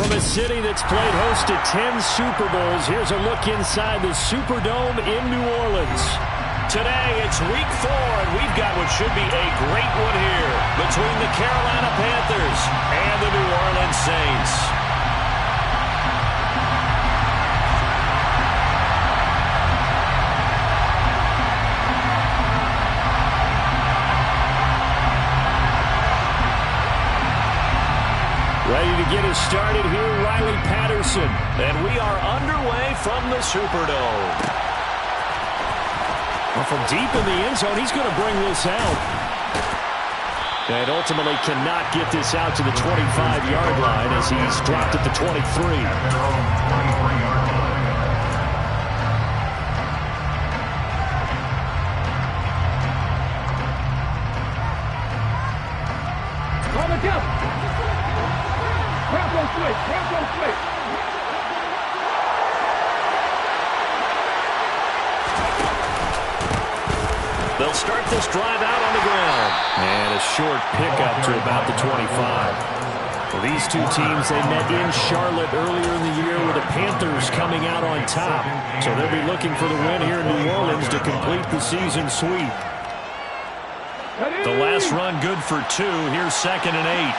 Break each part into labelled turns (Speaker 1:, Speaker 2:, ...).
Speaker 1: From a city that's played host to 10 Super Bowls, here's a look inside the Superdome in New Orleans.
Speaker 2: Today, it's week 4, and we've got what should be a great one here between the Carolina Panthers and the New Orleans Saints.
Speaker 1: Ready to get us started here, Riley Patterson.
Speaker 2: And we are underway from the Superdome.
Speaker 1: Well, from deep in the end zone, he's going to bring this out. And ultimately cannot get this out to the 25-yard line as he's dropped at the 23.
Speaker 2: They'll start this drive out on the ground.
Speaker 1: And a short pickup to about the 25. Well, these two teams, they met in Charlotte earlier in the year with the Panthers coming out on top. So they'll be looking for the win here in New Orleans to complete the season sweep.
Speaker 2: The last run good for 2. Here's 2nd and 8.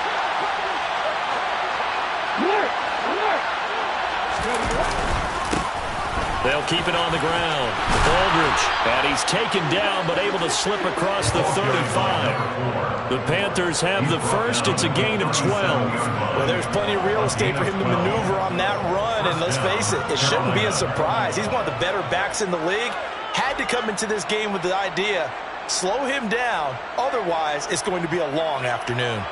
Speaker 2: They'll keep it on the ground. Aldridge, and he's taken down but able to slip across the 35. The Panthers have the first. It's a gain of 12.
Speaker 3: Well, there's plenty of real estate for him to maneuver on that run, and let's face it, it shouldn't be a surprise. He's one of the better backs in the league. Had to come into this game with the idea, slow him down, otherwise it's going to be a long afternoon.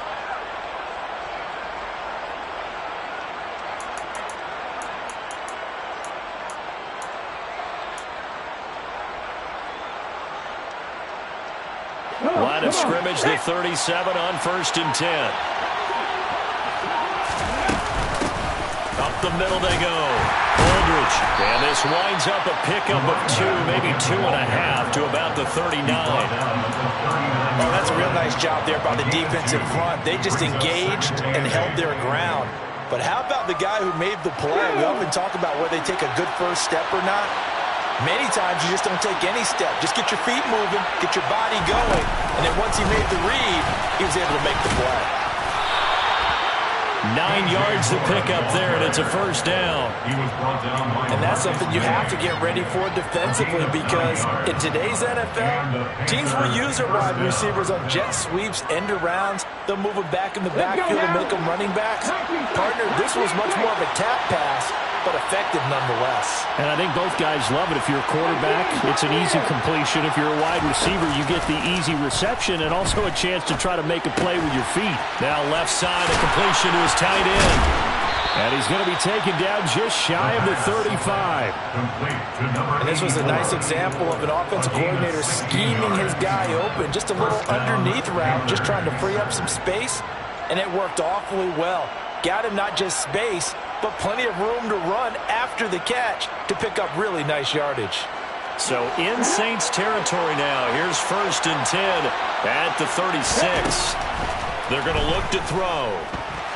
Speaker 2: Line of scrimmage, the 37 on 1st and 10. Up the middle they go. Aldridge. And this winds up a pickup of 2, maybe 2.5 to about the 39.
Speaker 3: Oh, that's a real nice job there by the defensive front. They just engaged and held their ground. But how about the guy who made the play? We often talk about whether they take a good first step or not. Many times you just don't take any step. Just get your feet moving, get your body going, and then once he made the read, he was able to make the play.
Speaker 2: 9 yards to pick up there, and it's a first down.
Speaker 3: And that's something you have to get ready for defensively because in today's NFL, teams will use their wide receivers on jet sweeps, end arounds. They'll move them back in the backfield and make them running backs. Partner, this was much more of a tap pass, but effective nonetheless.
Speaker 1: And I think both guys love it. If you're a quarterback, it's an easy completion. If you're a wide receiver, you get the easy reception and also a chance to try to make a play with your feet.
Speaker 2: Now left side, a completion to his tight end.
Speaker 1: And he's going to be taken down just shy of the 35.
Speaker 3: And this was a nice example of an offensive coordinator scheming his guy open. Just a little underneath route, just trying to free up some space, and it worked awfully well. Got him not just space, but plenty of room to run after the catch to pick up really nice yardage.
Speaker 2: So in Saints territory now. Here's 1st and 10 at the 36. They're going to look to throw.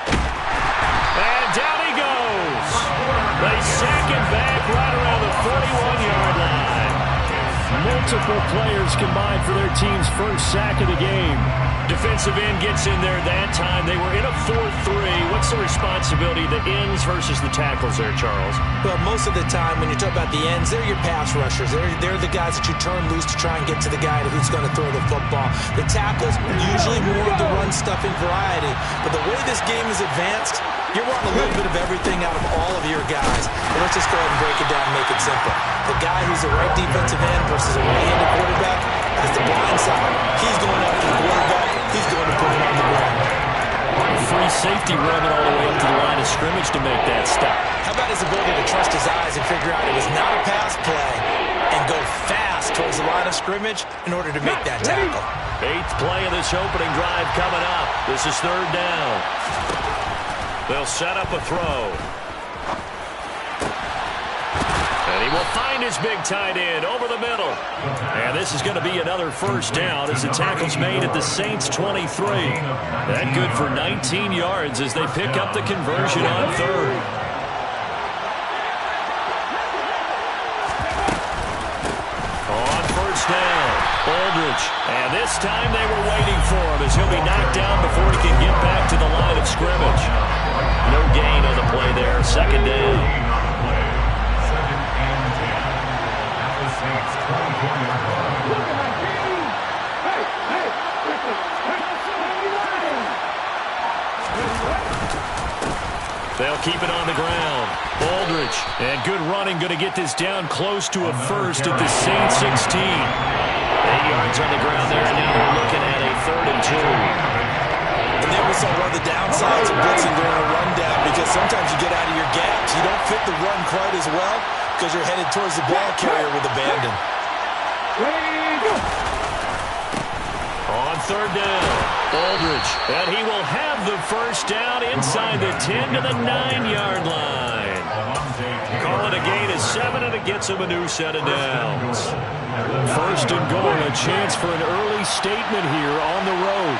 Speaker 2: And down he goes. They sack it back right around the 41-yard line.
Speaker 1: Multiple players combined for their team's first sack of the game.
Speaker 2: Defensive end gets in there that time. They were in a 4-3. What's the responsibility of the ends versus the tackles there, Charles?
Speaker 3: Well, most of the time when you talk about the ends, they're your pass rushers. They're the guys that you turn loose to try and get to the guy who's going to throw the football. The tackles, usually more of the run-stuffing variety. But the way this game is advanced, you're wanting a little bit of everything out of all of your guys. But let's just go ahead and break it down and make it simple. The guy who's a right defensive end versus a right-handed quarterback has the blind side. He's going after the quarterback. He's going to put him on the ground.
Speaker 1: Free safety running all the way up to the line of scrimmage to make that stop.
Speaker 3: How about his ability to trust his eyes and figure out it was not a pass play and go fast towards the line of scrimmage in order to make that tackle.
Speaker 2: 8th play of this opening drive coming up. This is 3rd down. They'll set up a throw. And he will find his big tight end over the middle. And this is going to be another first down as the tackle's made at the Saints' 23. That good for 19 yards as they pick up the conversion on third. On first down, Aldridge. And this time they were waiting for him as he'll be knocked down before he can get back to the line of scrimmage. No gain on the play there. Second down. They'll keep it on the ground. Aldridge. And good running, going to get this down close to a first at the Saints 16. 8 yards on the ground there, and now we're looking at a 3rd and 2.
Speaker 3: And there was one of the downsides of blitzing during a rundown, because sometimes you get out of your gaps. You don't fit the run quite as well because you're headed towards the ball carrier with abandon.
Speaker 2: On 3rd down, Aldridge. And he will have the first down inside the 10 to the 9-yard line. Call it a gain of 7, and it gets him a new set of downs. First and goal, a chance for an early statement here on the road.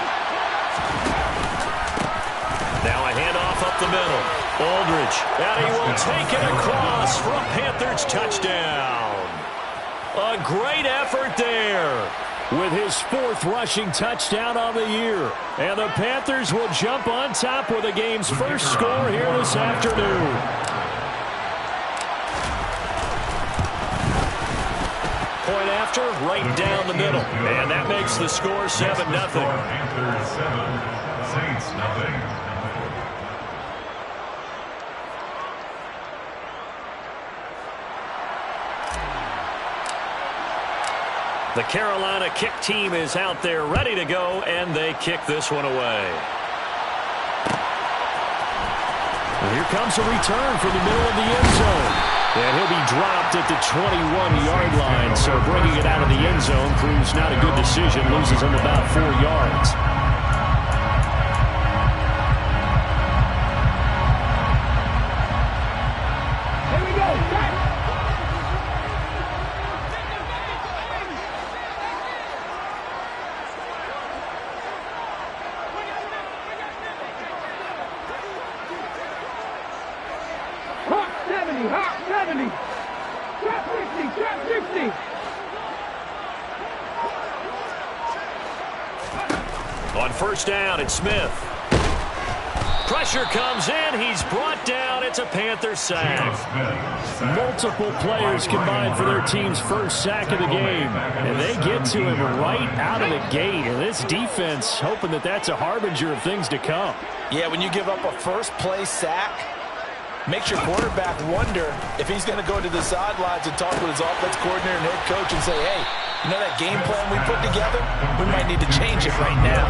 Speaker 2: Now a handoff up the middle. Aldridge, and he will take it across for a Panthers touchdown. A great effort there, with his 4th rushing touchdown on the year. And the Panthers will jump on top with the game's first score here this afternoon. Point after, right down the middle. And that makes the score 7-0.
Speaker 4: Panthers 7, Saints 0.
Speaker 2: The Carolina kick team is out there ready to go, and they kick this one away. And here comes a return from the middle of the end zone. And he'll be dropped at the 21-yard line, so bringing it out of the end zone proves not a good decision, loses him about 4 yards. On first down, it's Smith. Pressure comes in. He's brought down. It's a Panther sack. Multiple players combined for their team's first sack of the game. And they get to him right out of the gate. And this defense hoping that that's a harbinger of things to come.
Speaker 3: Yeah, when you give up a first-play sack, makes your quarterback wonder if he's going to go to the sidelines and talk with his offense coordinator and head coach and say, hey, you know that game plan we put together? We might need to change it right now.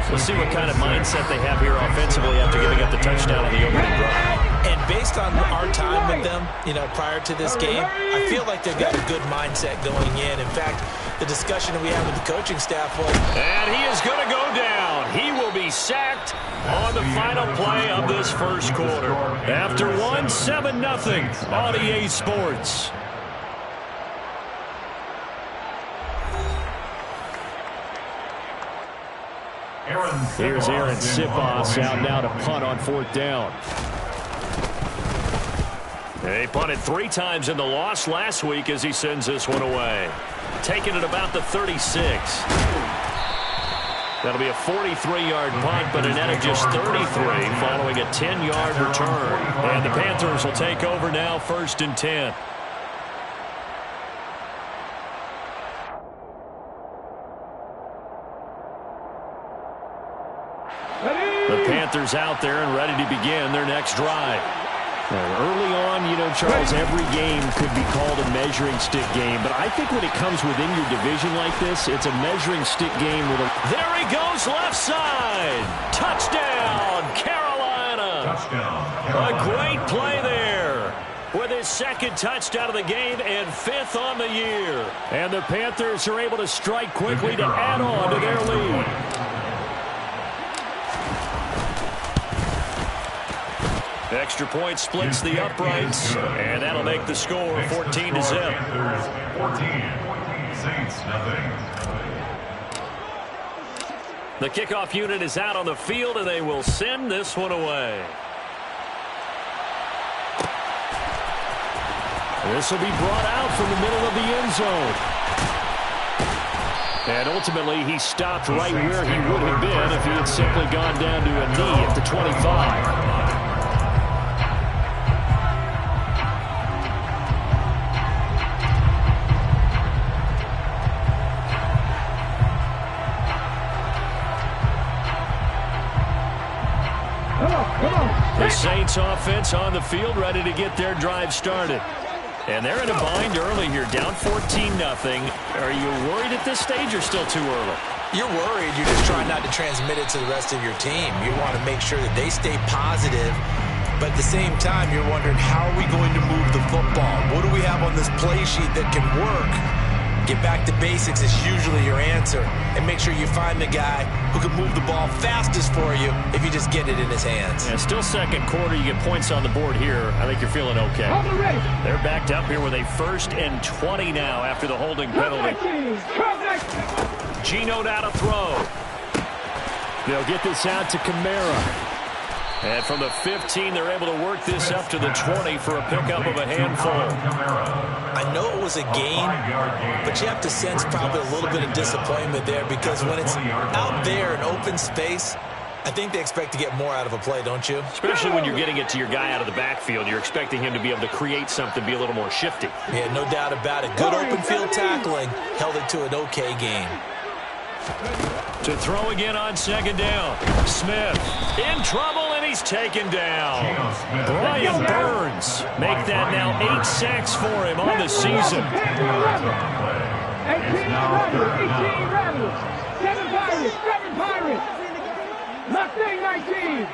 Speaker 2: We'll see what kind of mindset they have here offensively after giving up the touchdown on the opening drive.
Speaker 3: And based on our time with them, prior to this game, I feel like they've got a good mindset going in. In fact, the discussion that we had with the coaching staff was...
Speaker 2: And he is going to go down. He will be sacked on the final play of this first quarter. After 7-0 on EA Sports. Here's Aaron Sipos out now to punt on 4th down. They punted 3 times in the loss last week as he sends this one away. Taking it about the 36. That'll be a 43-yard punt, but a net of just 33 following a 10-yard return. And the Panthers will take over now, 1st and 10. The Panthers out there and ready to begin their next drive. Early on, Charles, every game could be called a measuring stick game, but I think when it comes within your division like this, it's a measuring stick game with a... There he goes, left side! Touchdown, Carolina!
Speaker 4: Touchdown,
Speaker 2: A great play there with his 2nd touchdown of the game and 5th on the year. And the Panthers are able to strike quickly to add on to their lead. Extra point splits the uprights, and that'll make the score 14-0.
Speaker 4: Panthers 14, Saints nothing.
Speaker 2: The kickoff unit is out on the field, and they will send this one away.
Speaker 1: This will be brought out from the middle of the end zone. And ultimately, he stopped right where he would have been if he had simply gone down to a knee at the 25. The Saints offense on the field ready to get their drive started. And they're in a bind early here, down 14-0. Are you worried at this stage or still too early?
Speaker 3: You're worried. You're just trying not to transmit it to the rest of your team. You want to make sure that they stay positive. But at the same time, you're wondering, how are we going to move the football? What do we have on this play sheet that can work? Get back to basics is usually your answer. And make sure you find the guy who can move the ball fastest for you if you just get it in his hands.
Speaker 1: And still second quarter, you get points on the board here. I think you're feeling okay.
Speaker 2: They're backed up here with a 1st and 20 now after the holding penalty. Geno now to throw.
Speaker 1: They'll get this out to Kamara.
Speaker 2: And from the 15, they're able to work this up to the 20 for a pickup of a handful.
Speaker 3: I know it was a gain, but you have to sense probably a little bit of disappointment there, because when it's out there in open space, I think they expect to get more out of a play, don't you?
Speaker 2: Especially when you're getting it to your guy out of the backfield. You're expecting him to be able to create something, be a little more shifty.
Speaker 3: Yeah, no doubt about it. Good open field tackling held it to an okay game.
Speaker 2: To throw again on 2nd down. Smith in trouble, and he's taken down. Brian Burns make that now 8 sacks for him on the season.
Speaker 5: 18 Rebels, 7 Pirates, 7 Pirates. Mustang 19.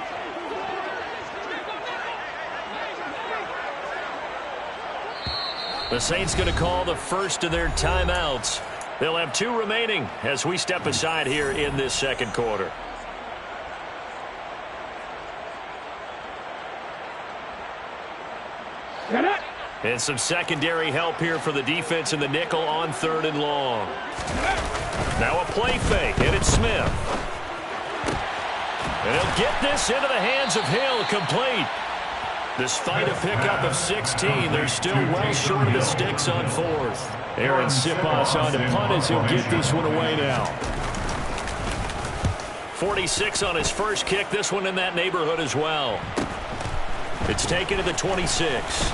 Speaker 2: The Saints going to call the first of their timeouts. They'll have 2 remaining as we step aside here in this second quarter. And some secondary help here for the defense in the nickel on 3rd and long. Now a play fake, and it's Smith. And he'll get this into the hands of Hill, complete. Despite a pickup of 16, they're still well short of the sticks on 4th.
Speaker 1: Aaron Sipas on to punt as he'll get this one away now.
Speaker 2: 46 on his first kick. This one in that neighborhood as well. It's taken to the 26.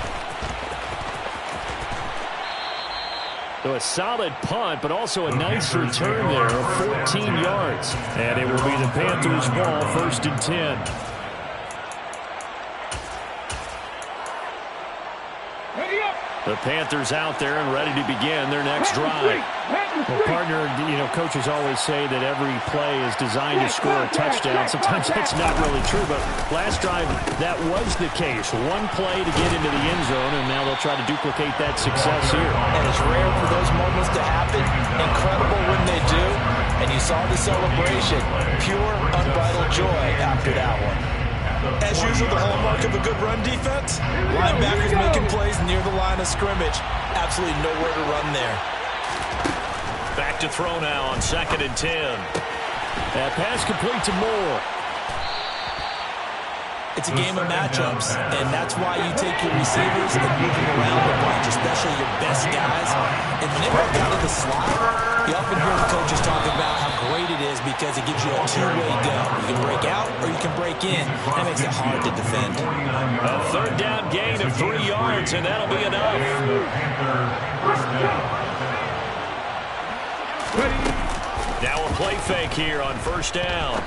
Speaker 1: So a solid punt, but also a nice return there of 14 yards. And it will be the Panthers' ball, 1st and 10. The Panthers out there and ready to begin their next drive. Well, partner, coaches always say that every play is designed to score a touchdown. Sometimes that's not really true, but last drive, that was the case. One play to get into the end zone, and now they'll try to duplicate that success here.
Speaker 3: And it's rare for those moments to happen. Incredible when they do. And you saw the celebration. Pure, unbridled joy after that one. As usual, the hallmark of a good run defense, linebackers making plays near the line of scrimmage. Absolutely nowhere to run there.
Speaker 2: Back to throw now on 2nd and 10.
Speaker 1: That pass complete to Moore.
Speaker 3: It's a game of matchups, and that's why you take your receivers and move them around a bunch, especially your best guys. And when they work out of the slot, you often hear the coaches talk about how great it is because it gives you a two-way go. You can break out or you can break in. That makes it hard to defend.
Speaker 2: A 3rd down gain of 3 yards, and that'll be enough. Now a play fake here on 1st down.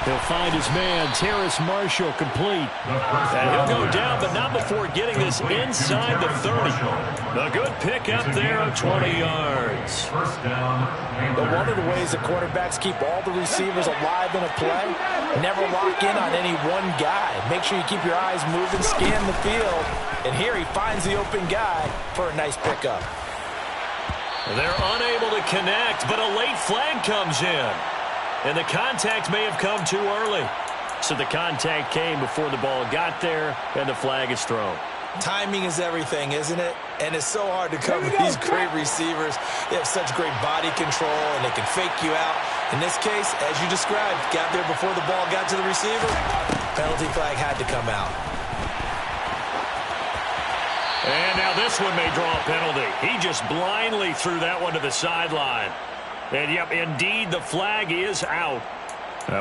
Speaker 1: He'll find his man, Terrace Marshall, complete.
Speaker 2: And he'll go down, but not before getting this inside the 30. A good pickup there of 20 yards.
Speaker 3: But one of the ways the quarterbacks keep all the receivers alive in a play, never lock in on any one guy. Make sure you keep your eyes moving, scan the field. And here he finds the open guy for a nice pickup.
Speaker 2: They're unable to connect, but a late flag comes in. And the contact may have come too early. So the contact came before the ball got there, and the flag is thrown.
Speaker 3: Timing is everything, isn't it? And it's so hard to cover these great receivers. They have such great body control, and they can fake you out. In this case, as you described, got there before the ball got to the receiver. Penalty flag had to come out.
Speaker 2: And now this one may draw a penalty. He just blindly threw that one to the sideline. And, yep, indeed, the flag is out.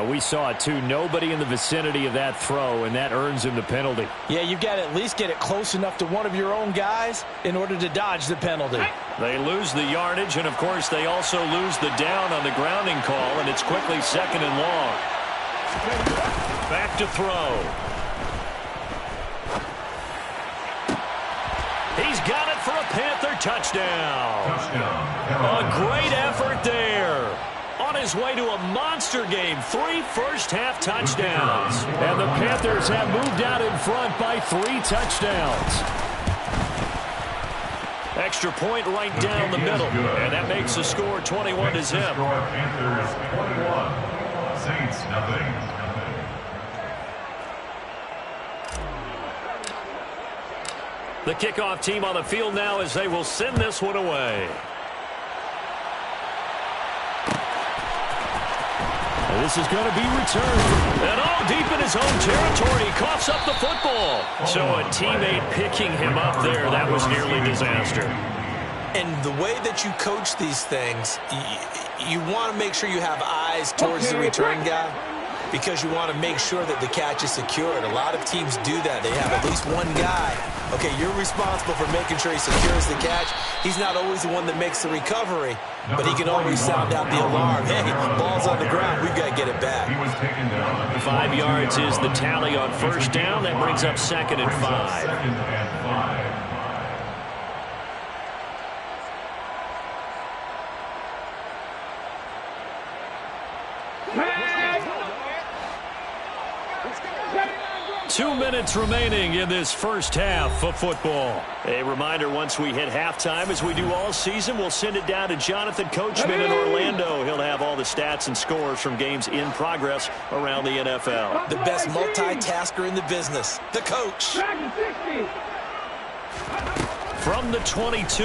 Speaker 1: We saw it, too. Nobody in the vicinity of that throw, and that earns him the penalty.
Speaker 6: Yeah, you've got to at least get it close enough to one of your own guys in order to dodge the penalty.
Speaker 2: They lose the yardage, and, of course, they also lose the down on the grounding call, and it's quickly 2nd and long. Back to throw. He's got it for a Panther touchdown. A great effort there. On his way to a monster game, 3 first-half touchdowns.
Speaker 1: And the Panthers have moved out in front by 3 touchdowns.
Speaker 2: Extra point right down the middle, and that makes the score 21-0.
Speaker 4: Panthers 21, Saints nothing.
Speaker 2: The kickoff team on the field now as they will send this one away.
Speaker 1: This is going to be returned.
Speaker 2: And all deep in his own territory, he coughs up the football. So a teammate picking him up there, that was nearly disaster.
Speaker 3: And the way that you coach these things, you want to make sure you have eyes towards the return guy because you want to make sure that the catch is secured. A lot of teams do that. They have at least one guy. Okay, you're responsible for making sure he secures the catch. He's not always the one that makes the recovery, but he can always sound out the alarm. Hey, ball's on the ground. We've got to get it back.
Speaker 2: 5 yards is the tally on first down. That brings up 2nd and 5. 2 minutes remaining in this first half of football. A reminder, once we hit halftime, as we do all season, we'll send it down to Jonathan Coachman in Orlando. He'll have all the stats and scores from games in progress around the NFL.
Speaker 3: The best multitasker in the business, the coach.
Speaker 2: From the 22,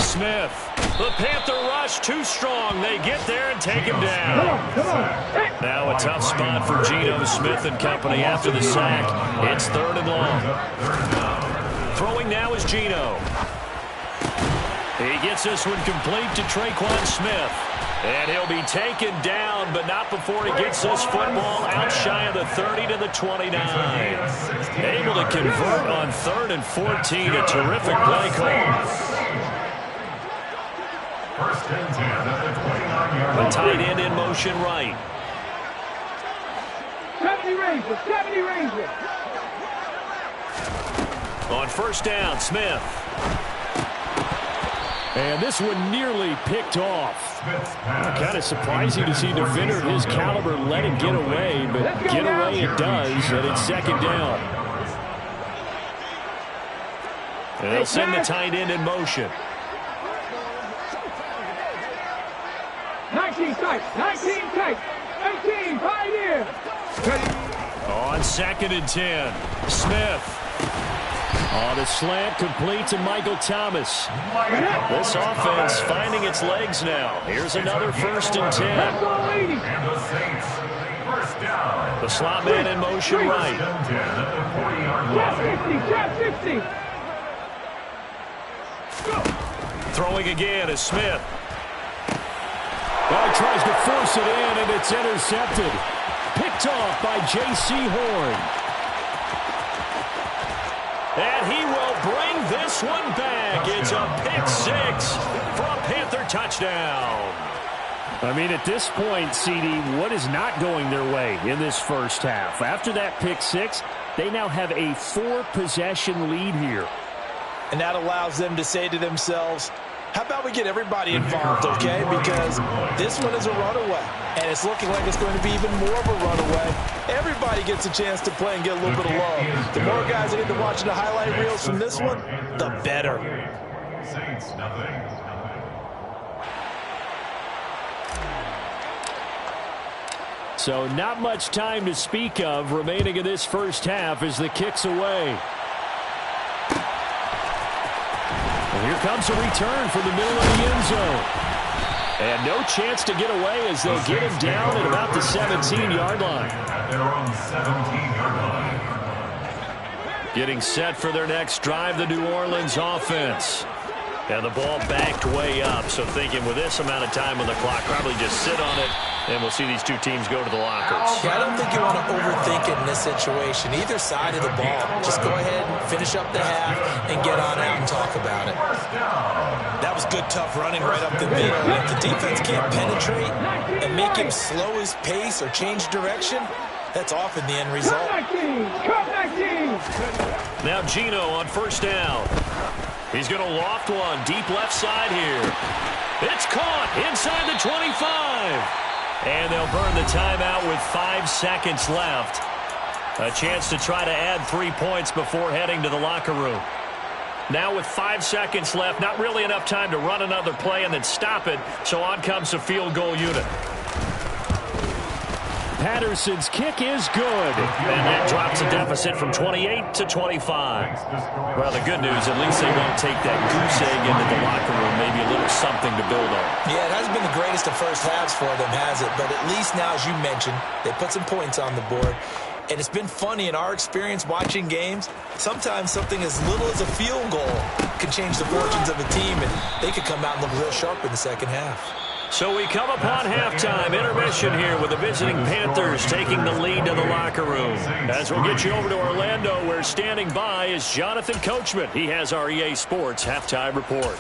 Speaker 2: Smith. The Panther rush too strong. They get there and take him down. Now a tough spot for Geno Smith and company after the sack. It's 3rd and long. Throwing now is Geno. He gets this one complete to Traquan Smith. And he'll be taken down, but not before he gets this football out shy of the 30 to the 29. Able to convert on 3rd and 14. A terrific play call.
Speaker 4: First and 10 at the 29-yard line.
Speaker 2: The tight end in motion right.
Speaker 5: 70 Ranger.
Speaker 2: On first down, Smith.
Speaker 1: And this one nearly picked off. Kind of surprising to see a defender of his caliber let it get away, but get away it does, and it's 2nd down.
Speaker 2: And they'll send the tight end in motion.
Speaker 5: 19 tight, 18, Pioneer.
Speaker 2: On 2nd and 10, Smith.
Speaker 1: On the slant, complete to Michael Thomas.
Speaker 2: This offense finding its legs now. Here's another 1st and 10.
Speaker 4: And the Saints, first down.
Speaker 2: The slot man in motion right.
Speaker 4: 10 at the 40-yard line.
Speaker 5: Trap 50.
Speaker 2: Throwing again is Smith.
Speaker 1: Well, he tries to force it in, and it's intercepted. Picked off by J.C. Horn.
Speaker 2: And he will bring this one back. It's a pick 6 for a Panther touchdown.
Speaker 1: I mean, at this point, CD, what is not going their way in this first half? After that pick 6, they now have a 4-possession lead here.
Speaker 6: And that allows them to say to themselves, how about we get everybody involved, okay? Because this one is a runaway, and it's looking like it's going to be even more of a runaway. Everybody gets a chance to play and get a little bit of love. The more guys that get to watching the highlight reels from this one, the better.
Speaker 4: Saints nothing.
Speaker 1: So not much time to speak of remaining in this first half as the kick's away. And here comes a return from the middle of the end zone. And no chance to get away as they'll get him down at about the 17-yard line.
Speaker 4: At their own 17-yard line.
Speaker 2: Getting set for their next drive, the New Orleans offense. And the ball backed way up, so thinking with this amount of time on the clock, probably just sit on it, and we'll see these two teams go to the lockers.
Speaker 3: Yeah, I don't think you want to overthink it in this situation. Either side of the ball, just go ahead and finish up the half and get on out and talk about it. That was good, tough running right up the middle. And if the defense can't penetrate and make him slow his pace or change direction, that's often the end result.
Speaker 2: Now Geno on first down. He's going to loft one deep left side here. It's caught inside the 25. And they'll burn the timeout with 5 seconds left. A chance to try to add 3 points before heading to the locker room. Now with 5 seconds left, not really enough time to run another play and then stop it. So on comes the field goal unit.
Speaker 1: Patterson's kick is good.
Speaker 2: And that drops the deficit from 28 to 25. Well, the good news, at least they won't take that goose egg into the locker room. Maybe a little something to build on.
Speaker 3: Yeah, it hasn't been the greatest of first halves for them, has it? But at least now, as you mentioned, they put some points on the board. And it's been funny in our experience watching games. Sometimes something as little as a field goal can change the fortunes of a team, and they could come out and look real sharp in the second half.
Speaker 2: So we come upon halftime intermission here with the visiting Panthers taking the lead to the locker room. As we'll get you over to Orlando, where standing by is Jonathan Coachman. He has our EA Sports halftime report.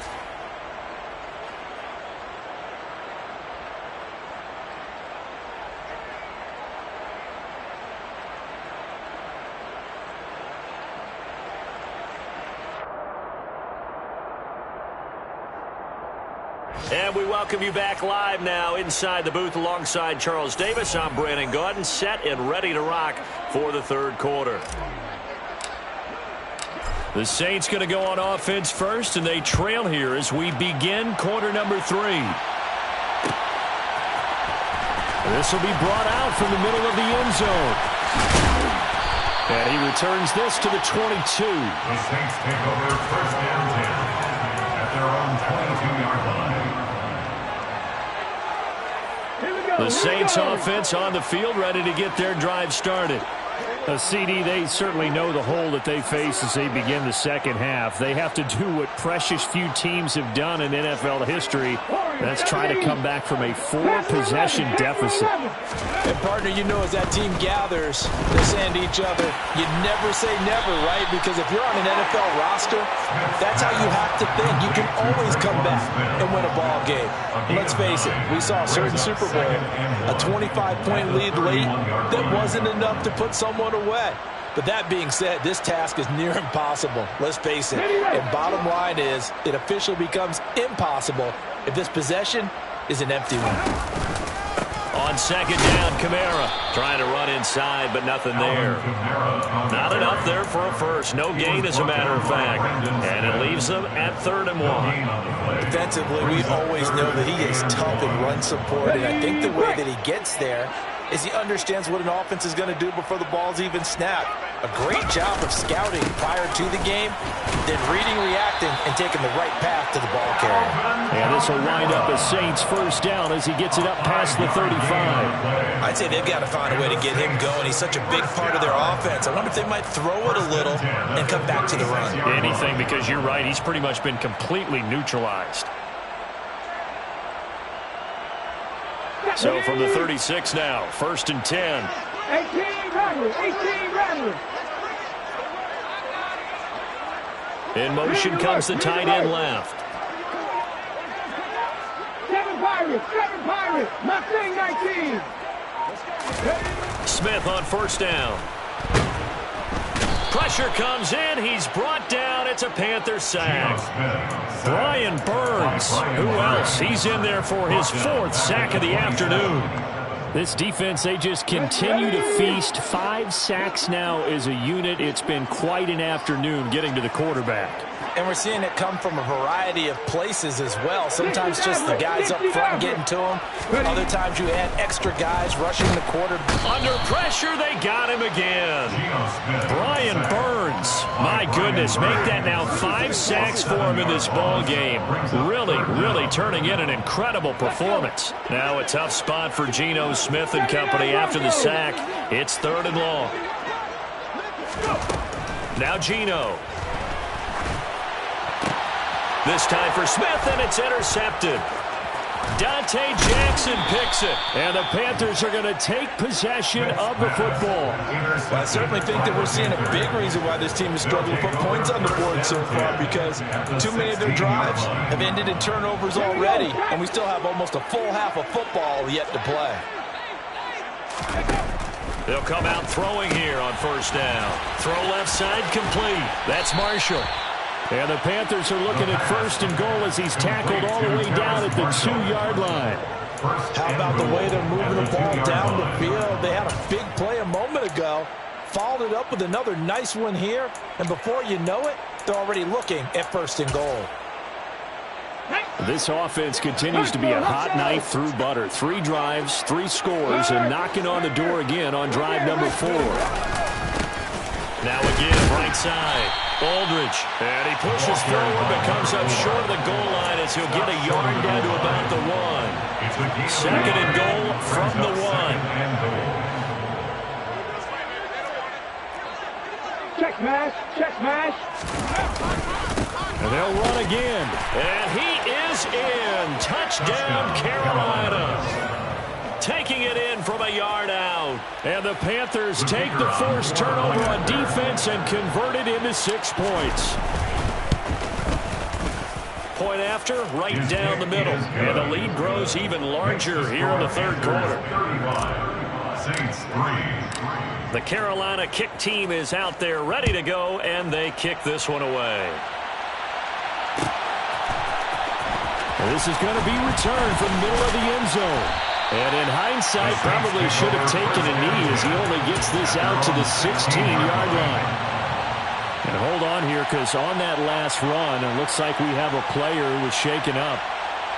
Speaker 2: And we welcome you back live now inside the booth alongside Charles Davis. I'm Brandon Gaudin, set and ready to rock for the third quarter. The Saints going to go on offense first, and they trail here as we begin quarter number 3. This will be brought out from the middle of the end zone. And he returns this to the 22.
Speaker 4: The Saints take over first down 10 at their own 22-yard line.
Speaker 2: The Saints offense on the field, ready to get their drive started.
Speaker 1: CD, they certainly know the hole that they face as they begin the second half. They have to do what precious few teams have done in NFL history. That's try to come back from a 4-possession deficit.
Speaker 6: And, partner, you know as that team gathers, they're saying to each other, you never say never, right? Because if you're on an NFL roster, that's how you have to think. You can always come back and win a ball game. And let's face it, we saw a certain Super Bowl, a 25-point lead late that wasn't enough to put someone away. But that being said, this task is near impossible. Let's face it. And bottom line is, it officially becomes impossible if this possession is an empty one.
Speaker 2: On second down, Kamara trying to run inside, but nothing there. Not enough there for a first. No gain, as a matter of fact. And it leaves them at 3rd and 1.
Speaker 3: Defensively, we always know that he is tough in run support, and I think the way that he gets there is he understands what an offense is going to do before the ball's even snapped. A great job of scouting prior to the game, then reading, reacting, and taking the right path to the ball carrier.
Speaker 1: And this will wind up as Saints first down as he gets it up past the 35.
Speaker 3: I'd say they've got to find a way to get him going. He's such a big part of their offense. I wonder if they might throw it a little and come back to the run.
Speaker 2: Anything, because you're right, he's pretty much been completely neutralized. So from the 36 now, 1st and 10.
Speaker 5: 18 Rattlers.
Speaker 2: In motion comes the tight end left.
Speaker 5: 7 Pirates. Mustang 19.
Speaker 2: Smith on first down. Pressure comes in. He's brought down. It's a Panther sack. Brian Burns. Who else? He's in there for his 4th sack of the afternoon.
Speaker 1: This defense, they just continue to feast. 5 sacks now as a unit. It's been quite an afternoon getting to the quarterback.
Speaker 6: And we're seeing it come from a variety of places as well. Sometimes just the guys up front getting to him. Other times you add extra guys rushing the quarter.
Speaker 2: Under pressure, they got him again. Brian Burns, my goodness, make that now 5 sacks for him in this ball game. Really turning in an incredible performance. Now a tough spot for Geno Smith and company after the sack. It's 3rd and long. Now Geno. This time for Smith, and it's intercepted. Dante Jackson picks it, and the Panthers are going to take possession of the football.
Speaker 6: Well, I certainly think that we're seeing a big reason why this team is struggling to put points on the board so far, because too many of their drives have ended in turnovers already, and we still have almost a full half of football yet to play.
Speaker 2: They'll come out throwing here on 1st down. Throw left side complete. That's Marshall.
Speaker 1: And the Panthers are looking at 1st and goal as he's tackled all the way down at the 2-yard line.
Speaker 6: How about the way they're moving the ball down the field? They had a big play a moment ago, followed it up with another nice one here, and before you know it, they're already looking at 1st and goal.
Speaker 1: This offense continues to be a hot knife through butter. 3 drives, 3 scores, and knocking on the door again on drive number 4.
Speaker 2: Now again, right side. Aldridge, and he pushes forward, but comes up short of the goal line as he'll get a yard down to about the 1. 2nd and goal from the 1.
Speaker 5: Check smash, check smash.
Speaker 1: And they'll run again.
Speaker 2: And he is in. Touchdown, Carolina. Taking it in from a yard out.
Speaker 1: And the Panthers take the forced turnover on defense and convert it into 6 points.
Speaker 2: Point after, right down the middle. And the lead grows even larger here in the 3rd quarter. The Carolina kick team is out there ready to go, and they kick this one away.
Speaker 1: And this is going to be returned from the middle of the end zone. And in hindsight, probably should have taken a knee as he only gets this out to the 16-yard line. And hold on here, because on that last run, it looks like we have a player who was shaken up.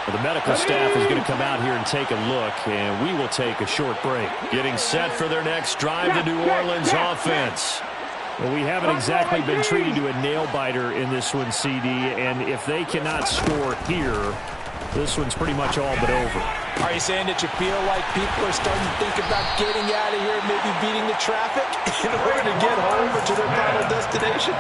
Speaker 1: Well, the medical staff is going to come out here and take a look, and we will take a short break.
Speaker 2: Getting set for their next drive, the New Orleans offense.
Speaker 1: Well, we haven't exactly been treated to a nail-biter in this one, CD, and if they cannot score here, this one's pretty much all but over.
Speaker 6: Are you saying that you feel like people are starting to think about getting out of here, maybe beating the traffic in order to get home or to their final destination?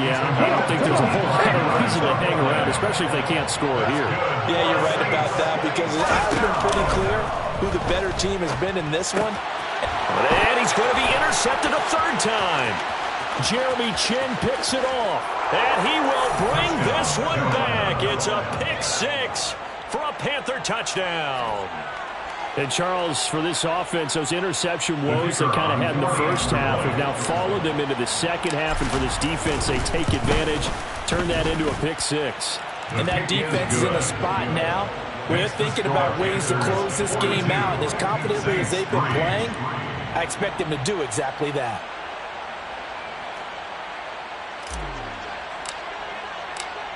Speaker 1: Yeah, I don't think there's a whole lot of reason to hang around, especially if they can't score here.
Speaker 6: Yeah, you're right about that, because it has been pretty clear who the better team has been in this one.
Speaker 2: And he's going to be intercepted a 3rd time.
Speaker 1: Jeremy Chin picks it off.
Speaker 2: And he will bring this one back. It's a pick 6 for a Panther touchdown.
Speaker 1: And Charles, for this offense, those interception woes they kind of had in the first half have now followed them into the second half. And for this defense, they take advantage, turn that into a pick 6.
Speaker 6: And that defense is in a spot now where they're thinking about ways to close this game out. And as confidently as they've been playing, I expect them to do exactly that.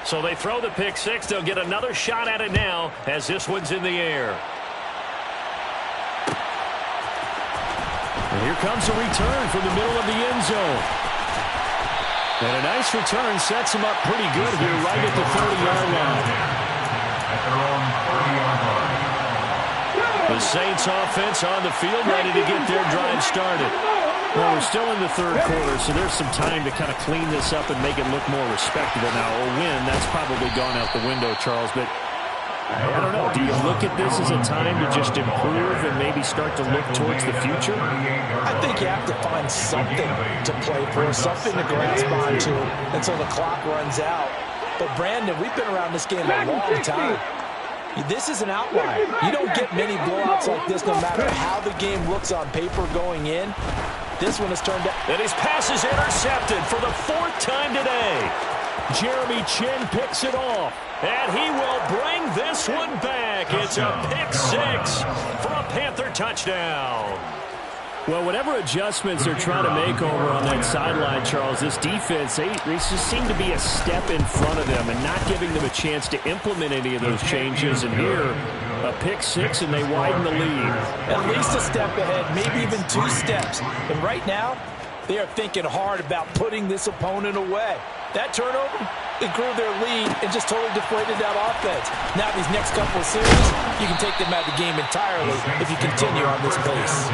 Speaker 2: So they throw the pick 6. They'll get another shot at it now as this one's in the air.
Speaker 1: And here comes a return from the middle of the end zone. And a nice return sets him up pretty good here right at the 30-yard line.
Speaker 4: At their own 30-yard line.
Speaker 2: The Saints offense on the field ready to get their drive started.
Speaker 1: Well, we're still in the 3rd quarter, so there's some time to kind of clean this up and make it look more respectable. Now, a win, that's probably gone out the window, Charles, but I don't know. Do you look at this as a time to just improve and maybe start to look towards the future?
Speaker 6: I think you have to find something to play for, something to grasp onto until the clock runs out. But, Brandon, we've been around this game a long time. This is an outlier. You don't get many blowouts like this no matter how the game looks on paper going in. This one has turned out.
Speaker 2: And his pass is intercepted for the 4th time today.
Speaker 1: Jeremy Chin picks it off.
Speaker 2: And he will bring this one back. It's a pick 6 for a Panther touchdown.
Speaker 1: Well, whatever adjustments they're trying to make over on that sideline, Charles, this defense, they just seem to be a step in front of them and not giving them a chance to implement any of those changes. And here, a pick six, and they widen the lead.
Speaker 6: At least a step ahead, maybe even 2 steps. And right now, they are thinking hard about putting this opponent away. That turnover, it grew their lead and just totally deflated that offense. Now these next couple of series, you can take them out of the game entirely if you continue on this pace.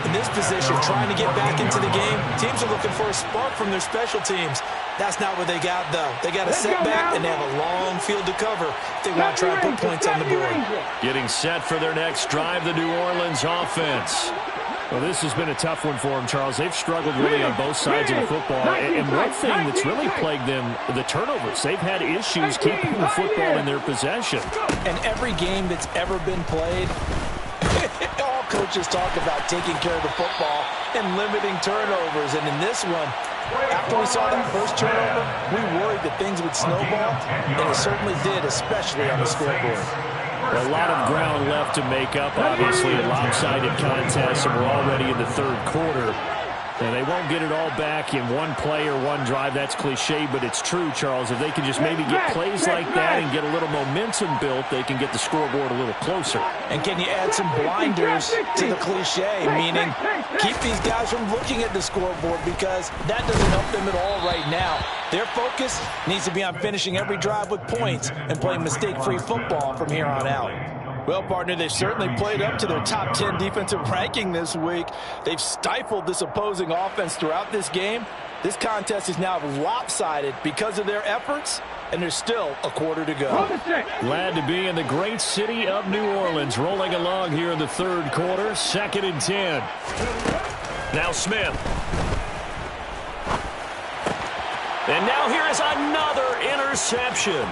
Speaker 6: In this position, trying to get back into the game, teams are looking for a spark from their special teams. That's not what they got, though. They got a setback, and they have a long field to cover if they want to try and put points on the board.
Speaker 2: Getting set for their next drive, the New Orleans offense.
Speaker 1: Well, this has been a tough one for them, Charles. They've struggled really on both sides of the football. And one thing that's really plagued them, the turnovers. They've had issues keeping the football in their possession.
Speaker 6: And every game that's ever been played, all coaches talk about taking care of the football and limiting turnovers. And in this one, after we saw that first turnover, we worried that things would snowball, and it certainly did, especially on the scoreboard.
Speaker 1: A lot of ground left to make up, obviously, a lopsided contest, and we're already in the third quarter. And they won't get it all back in one play or one drive. That's cliche, but it's true, Charles. If they can just maybe get plays like that and get a little momentum built, they can get the scoreboard a little closer.
Speaker 6: And can you add some blinders to the cliche, meaning keep these guys from looking at the scoreboard, because that doesn't help them at all right now. Their focus needs to be on finishing every drive with points and playing mistake-free football from here on out. Well, partner, they've certainly played up to their top 10 defensive ranking this week. They've stifled this opposing offense throughout this game. This contest is now lopsided because of their efforts, and there's still a quarter to go.
Speaker 1: Glad to be in the great city of New Orleans, rolling along here in the third quarter, 2nd and 10.
Speaker 2: Now Smith. And now here is another interception.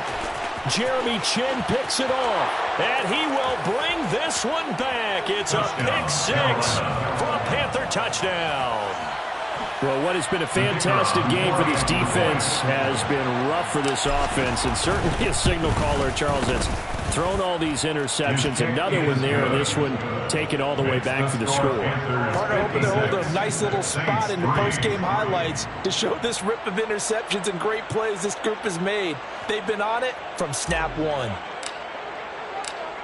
Speaker 1: Jeremy Chin picks it off,
Speaker 2: and he will bring this one back. It's a pick six for a Panther touchdown.
Speaker 1: Well, what has been a fantastic game for this defense has been rough for this offense, and certainly a signal caller, Charles, that's thrown all these interceptions. Another one there, and this one taken all the way back for the score.
Speaker 6: Partner, hoping to hold a nice little spot in the post-game highlights to show this rip of interceptions and great plays this group has made. They've been on it from snap one.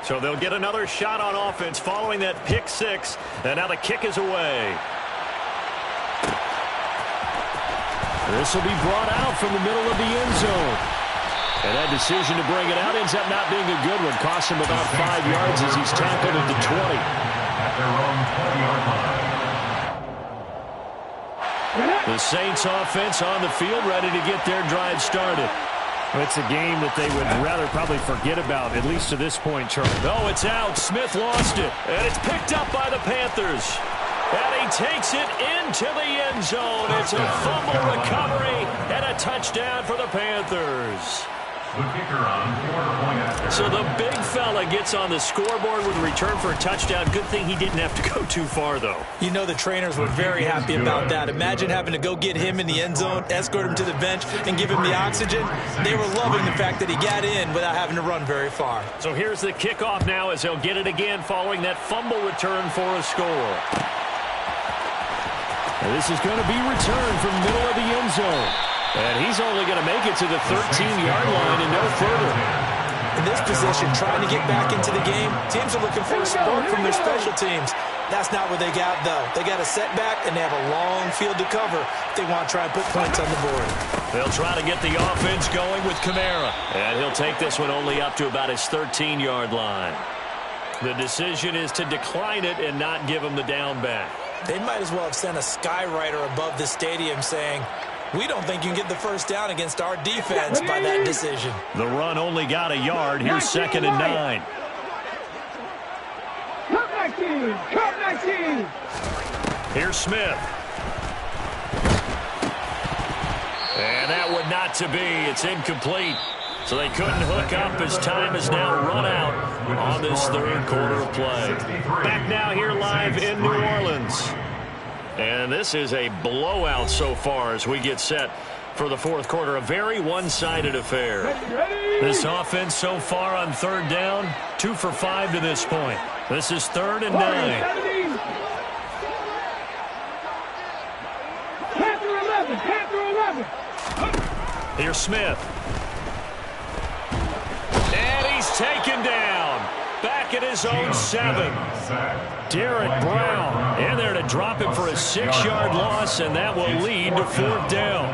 Speaker 2: So they'll get another shot on offense following that pick six, and now the kick is away.
Speaker 1: This will be brought out from the middle of the end zone. And that decision to bring it out ends up not being a good one. Costs him about 5 yards as he's tackled at the 20.
Speaker 4: At their own 20-yard line.
Speaker 2: The Saints offense on the field, ready to get their drive started.
Speaker 1: It's a game that they would rather probably forget about, at least to this point, Charles.
Speaker 2: No, it's out. Smith lost it. And it's picked up by the Panthers. And he takes it into the end zone. It's a fumble recovery and a touchdown for the Panthers.
Speaker 4: The kicker on quarter-point after.
Speaker 2: So the big fella gets on the scoreboard with a return for a touchdown. Good thing he didn't have to go too far, though.
Speaker 6: You know the trainers were very happy about that. Imagine having to go get him in the end zone, escort him to the bench, and give him the oxygen. They were loving the fact that he got in without having to run very far.
Speaker 2: So here's the kickoff now as they'll get it again following that fumble return for a score.
Speaker 1: And this is going to be returned from the middle of the end zone. And he's only going to make it to the 13-yard line and no further.
Speaker 6: In this position, trying to get back into the game, teams are looking for a spark from their special teams. That's not what they got, though. They got a setback, and they have a long field to cover if they want to try and put points on the board.
Speaker 2: They'll try to get the offense going with Kamara. And he'll take this one only up to about his 13-yard line. The decision is to decline it and not give him the down back.
Speaker 6: They might as well have sent a skywriter above the stadium saying, we don't think you can get the first down against our defense by that decision.
Speaker 2: The run only got a yard. Here's 2nd and 9.
Speaker 5: Cut 19.
Speaker 2: Here's Smith. And that one not to be. It's incomplete. So they couldn't hook up as time has now run out on this third quarter of play. Back now here live in New Orleans. And this is a blowout so far as we get set for the fourth quarter. A very one-sided affair. This offense so far on third down, 2 for 5 to this point. This is 3rd and 9.
Speaker 5: Panther 11.
Speaker 2: Here's Smith. And he's taken down. Back at his own 7.
Speaker 1: Derek Brown in there to drop him for a 6-yard loss, and that will lead to 4th down.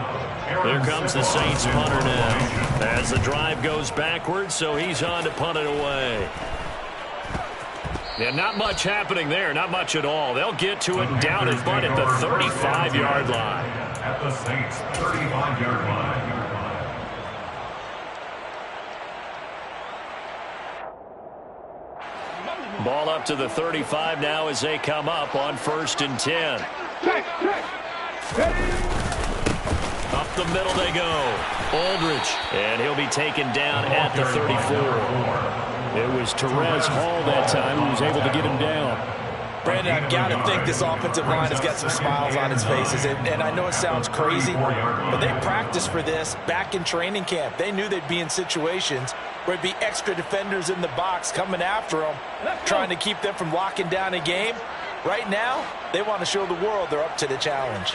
Speaker 2: Here comes the Saints punter now. As the drive goes backwards, so he's on to punt it away. Yeah, not much happening there, not much at all. They'll get to it and down and punt at the 35-yard line.
Speaker 4: At the Saints' 35-yard line.
Speaker 2: Ball up to the 35 now as they come up on 1st and 10. Up the middle they go. Aldridge. And he'll be taken down at the 34.
Speaker 1: It was Therese Hall that time who was able to get him down.
Speaker 6: Brandon, I've got to think this offensive line has got some smiles on its faces. And I know it sounds crazy, but they practiced for this back in training camp. They knew they'd be in situations where it'd be extra defenders in the box coming after them, trying to keep them from locking down a game. Right now, they want to show the world they're up to the challenge.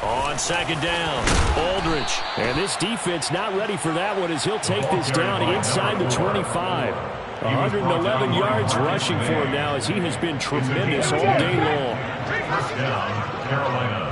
Speaker 2: On 2nd down, Aldridge.
Speaker 1: And this defense not ready for that one as he'll take this down inside the 25. 111 yards rushing for him now as he has been tremendous all day long.
Speaker 4: First down, Carolina.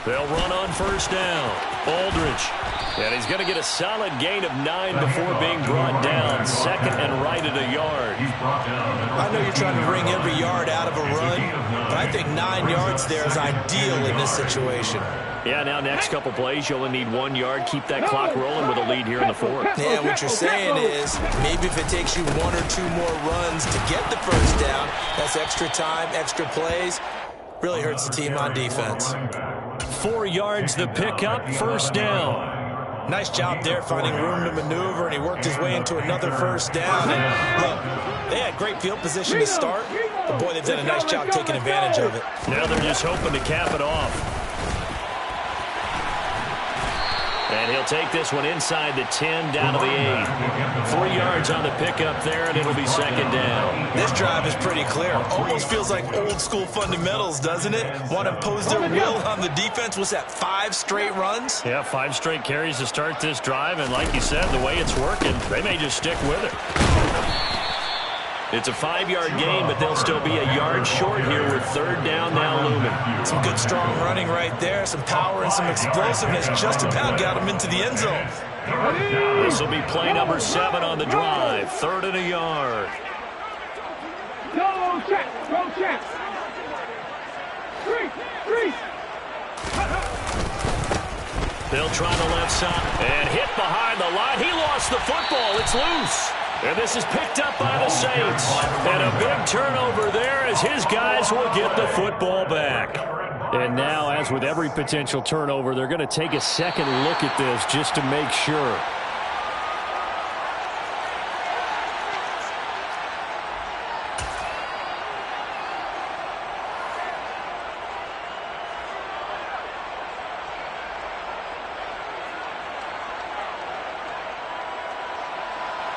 Speaker 2: They'll run on 1st down. Aldridge. And he's going to get a solid gain of 9 before being brought down. 2nd and right at a yard.
Speaker 6: I know you're trying to wring every yard out of a run, but I think 9 yards there is ideal in this situation.
Speaker 2: Yeah, now next couple plays, you only need 1 yard. Keep that clock rolling with a lead here in the 4th.
Speaker 6: Yeah, what you're saying is maybe if it takes you 1 or 2 more runs to get the 1st down, that's extra time, extra plays. Really hurts the team on defense.
Speaker 2: 4 yards the pickup, 1st down.
Speaker 6: Nice job there finding room to maneuver, and he worked his way into another 1st down. And look, they had great field position to start, but boy, they've done a nice job taking advantage of it.
Speaker 2: Now they're just hoping to cap it off. And he'll take this one inside the 10 down to the 8. 3 yards on the pickup there, and it'll be 2nd down.
Speaker 6: This drive is pretty clear. Almost feels like old school fundamentals, doesn't it? Want to impose their will on the defense. Was that 5 straight runs?
Speaker 2: Yeah, 5 straight carries to start this drive, and like you said, the way it's working, they may just stick with it. It's a 5-yard gain, but they'll still be a yard short here with 3rd down now looming.
Speaker 6: Some good strong running right there. Some power and some explosiveness. Just about got him into the end zone.
Speaker 2: This will be play number 7 on the drive. 3rd and a yard.
Speaker 5: Go check. Go check. 3.
Speaker 2: They'll try the left side and hit behind the line. He lost the football. It's loose. And this is picked up by the Saints. And a big turnover there as his guys will get the football back.
Speaker 1: And now, as with every potential turnover, they're going to take a second look at this just to make sure.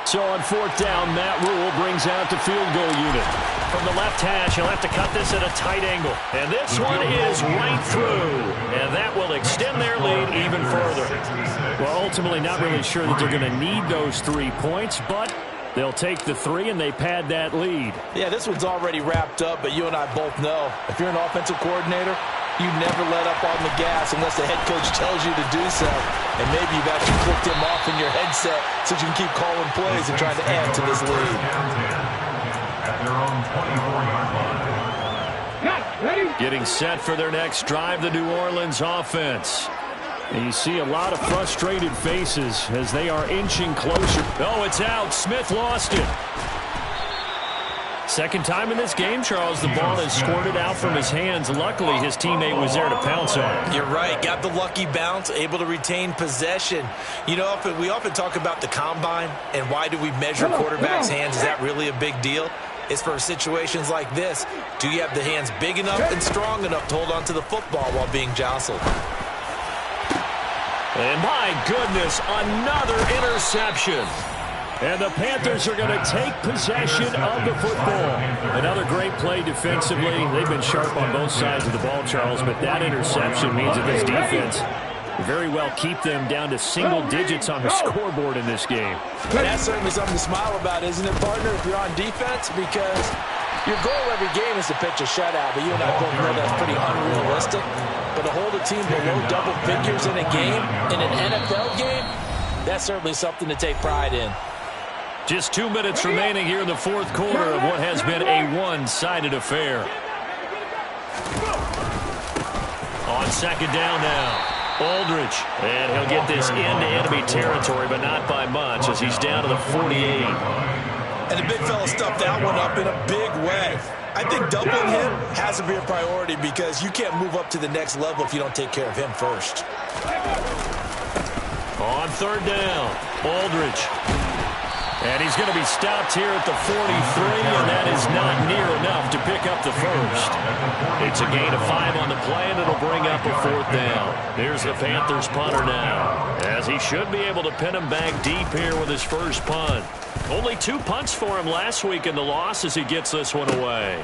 Speaker 1: So on 4th down, Matt Rule brings out the field goal unit.
Speaker 2: From the left hash, he'll have to cut this at a tight angle. And this one is right through. And that will extend their lead even further.
Speaker 1: Well, ultimately not really sure that they're going to need those 3 points, but they'll take the 3 and they pad that lead.
Speaker 6: Yeah, this one's already wrapped up, but you and I both know if you're an offensive coordinator, you never let up on the gas unless the head coach tells you to do so. And maybe you've actually clicked him off in your headset so you can keep calling plays and trying to add to this lead.
Speaker 4: At their own 24-yard line.
Speaker 1: Getting set for their next drive, the New Orleans offense. And you see a lot of frustrated faces as they are inching closer.
Speaker 2: Oh, it's out. Smith lost it.
Speaker 1: Second time in this game, Charles, the ball is squirted out from his hands. Luckily, his teammate was there to pounce on it.
Speaker 6: You're right. Got the lucky bounce, able to retain possession. You know, we often talk about the combine and why do we measure quarterbacks' hands. Is that really a big deal? It's for situations like this. Do you have the hands big enough and strong enough to hold on to the football while being jostled?
Speaker 2: And my goodness, another interception.
Speaker 1: And the Panthers are going to take possession of the football. Another great play defensively. They've been sharp on both sides of the ball, Charles, but that interception means that this defense very well keep them down to single digits on the scoreboard in this game.
Speaker 6: And that's certainly something to smile about, isn't it, partner, if you're on defense? Because your goal every game is to pitch a shutout, but you and I both know that's pretty unrealistic. But to hold a team below double figures in a game, in an NFL game, that's certainly something to take pride in.
Speaker 2: Just 2 minutes remaining here in the fourth quarter of what has been a one-sided affair. On second down now. Aldridge, and he'll get this into enemy territory, but not by much as he's down to the 48.
Speaker 6: And the big fella stuffed that one up in a big way. I think doubling him has to be a priority because you can't move up to the next level if you don't take care of him first.
Speaker 2: On third down, Aldridge. And he's going to be stopped here at the 43, and that is not near enough to pick up the first. It's a gain of 5 on the play, and it'll bring up a fourth down. Here's the Panthers punter now, as he should be able to pin him back deep here with his first punt. Only 2 punts for him last week in the loss as he gets this one away.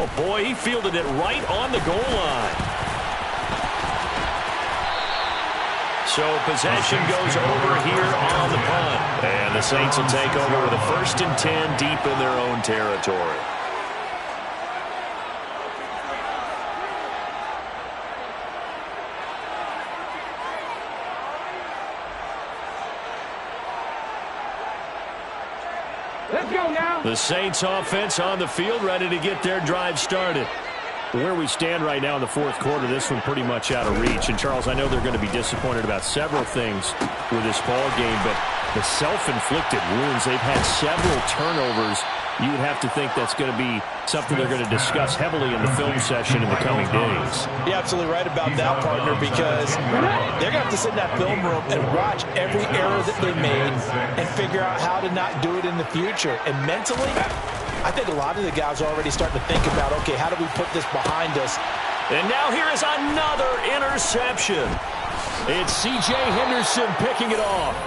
Speaker 2: Oh, boy, he fielded it right on the goal line. So possession goes over here on the punt. And the Saints will take over with a 1st and 10 deep in their own territory.
Speaker 5: Let's go now.
Speaker 2: The Saints offense on the field, ready to get their drive started.
Speaker 1: Where we stand right now in the fourth quarter, this one pretty much out of reach. And, Charles, I know they're going to be disappointed about several things with this ball game, but the self-inflicted wounds, they've had several turnovers. You would have to think that's going to be something they're going to discuss heavily in the film session in the coming days.
Speaker 6: You're absolutely right about that, partner, because they're going to have to sit in that film room and watch every error that they made and figure out how to not do it in the future. And mentally, I think a lot of the guys are already starting to think about, okay, how do we put this behind us?
Speaker 2: And now here is another interception.
Speaker 1: It's C.J. Henderson picking it off.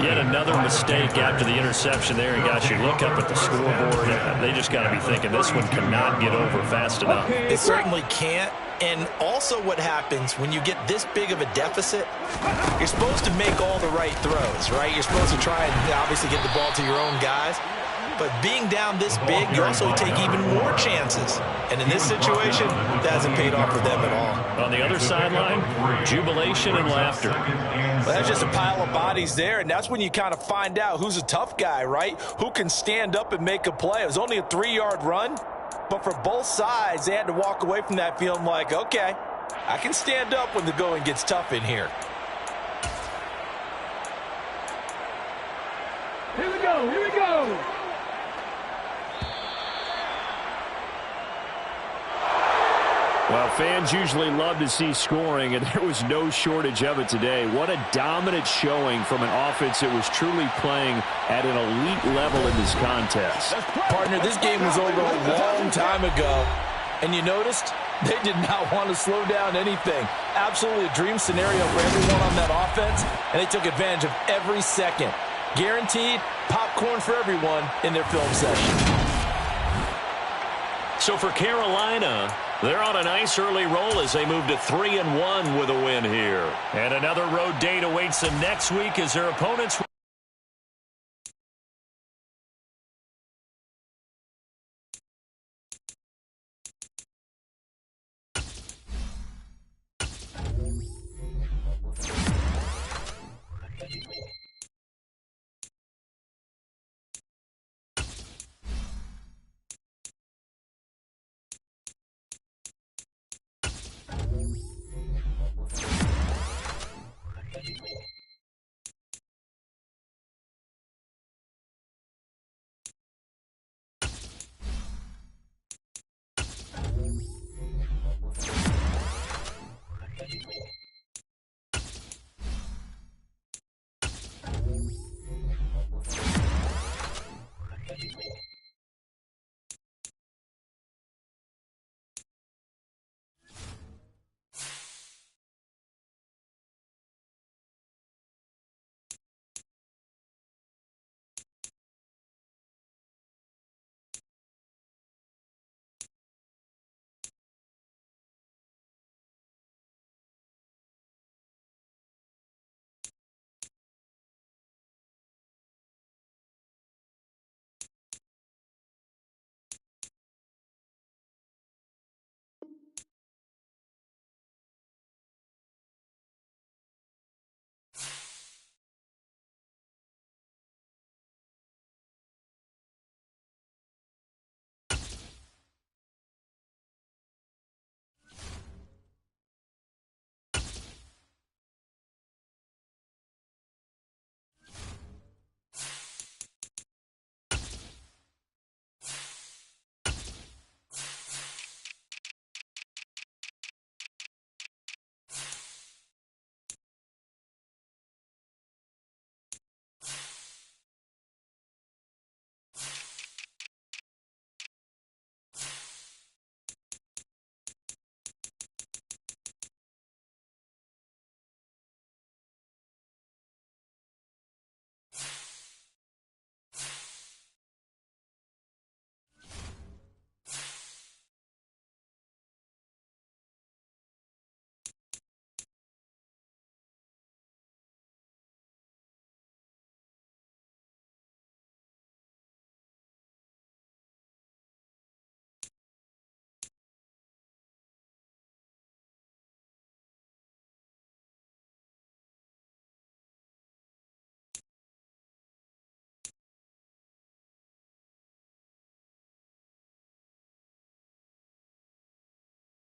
Speaker 2: Yet another mistake after the interception there. And guys, you look up at the scoreboard, they just got to be thinking this one cannot get over fast enough.
Speaker 6: It certainly can't. And also what happens when you get this big of a deficit, you're supposed to make all the right throws, right? You're supposed to try and obviously get the ball to your own guys. But being down this big, you also take even more chances. And in this situation, that hasn't paid off for them at all.
Speaker 2: On the other sideline, jubilation and laughter.
Speaker 6: Well, that's just a pile of bodies there, and that's when you kind of find out who's a tough guy, right? Who can stand up and make a play. It was only a 3-yard run, but for both sides, they had to walk away from that feeling like, okay, I can stand up when the going gets tough in here.
Speaker 5: Here we go. Here we go.
Speaker 1: Well, fans usually love to see scoring, and there was no shortage of it today. What a dominant showing from an offense that was truly playing at an elite level in this contest.
Speaker 6: Partner, this game was over a long time ago, and you noticed they did not want to slow down anything. Absolutely a dream scenario for everyone on that offense, and they took advantage of every second. Guaranteed popcorn for everyone in their film session.
Speaker 2: So for Carolina, they're on a nice early roll as they move to 3-1 with a win here. And another road date awaits them next week as their opponents